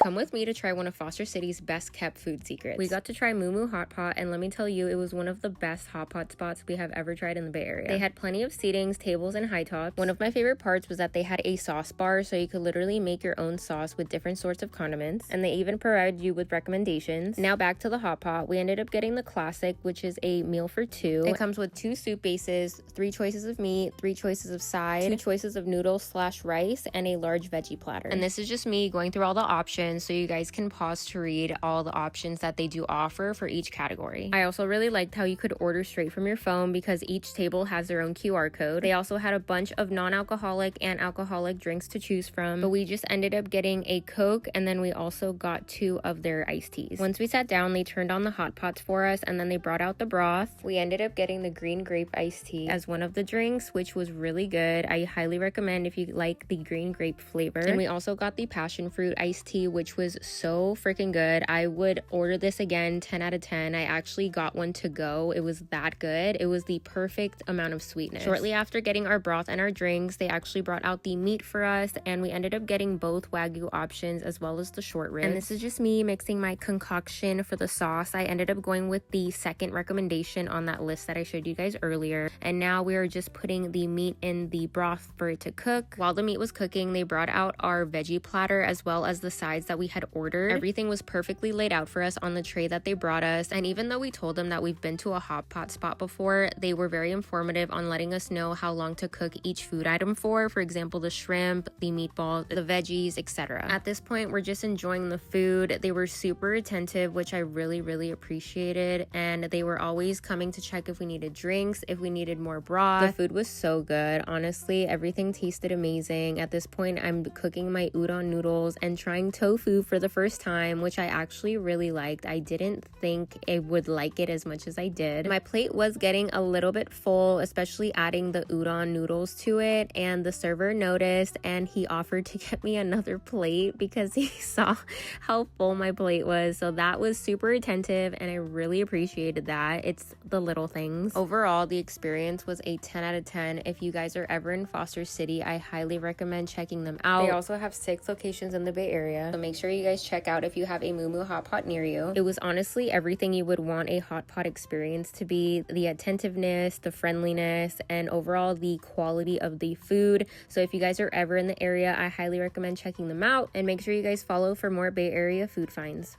Come with me to try one of Foster City's best kept food secrets. We got to try Moo Moo Hot Pot, and let me tell you, it was one of the best hot pot spots we have ever tried in the Bay Area. They had plenty of seatings, tables, and high tops. One of my favorite parts was that they had a sauce bar, so you could literally make your own sauce with different sorts of condiments, and they even provided you with recommendations. Now back to the hot pot. We ended up getting the classic, which is a meal for two. It comes with 2 soup bases, 3 choices of meat, 3 choices of side, 2 choices of noodles / rice, and a large veggie platter. And this is just me going through all the options, so you guys can pause to read all the options that they do offer for each category. I also really liked how you could order straight from your phone because each table has their own QR code. They also had a bunch of non-alcoholic and alcoholic drinks to choose from, but we just ended up getting a Coke, and then we also got 2 of their iced teas. Once we sat down, they turned on the hot pots for us, and then they brought out the broth. We ended up getting the green grape iced tea as one of the drinks, which was really good. I highly recommend if you like the green grape flavor. And we also got the passion fruit iced tea, which was so freaking good. I would order this again, 10 out of 10. I actually got one to go. It was that good. It was the perfect amount of sweetness. Shortly after getting our broth and our drinks, they actually brought out the meat for us, and we ended up getting both Wagyu options as well as the short ribs. And this is just me mixing my concoction for the sauce. I ended up going with the second recommendation on that list that I showed you guys earlier, and now we are just putting the meat in the broth for it to cook. While the meat was cooking, they brought out our veggie platter as well as the sides that we had ordered. Everything was perfectly laid out for us on the tray that they brought us, and even though we told them that we've been to a hot pot spot before, they were very informative on letting us know how long to cook each food item for example, the shrimp, the meatball, the veggies, etc. At this point, we're just enjoying the food. They were super attentive, which I really appreciated, and they were always coming to check if we needed drinks, if we needed more broth. The food was so good. Honestly, everything tasted amazing. At this point, I'm cooking my udon noodles and trying tofu for the first time, which I actually really liked. I didn't think I would like it as much as I did. My plate was getting a little bit full, especially adding the udon noodles to it, and the server noticed and he offered to get me another plate because he saw how full my plate was. So that was super attentive, and I really appreciated that. It's the little things. Overall, the experience was a 10 out of 10. If you guys are ever in Foster City, I highly recommend checking them out. They also have 6 locations in the Bay Area, so make sure you guys check out if you have a Moo Moo Hot Pot near you. It was honestly everything you would want a hot pot experience to be: the attentiveness, the friendliness, and overall the quality of the food. So if you guys are ever in the area, I highly recommend checking them out, and make sure you guys follow for more Bay Area food finds.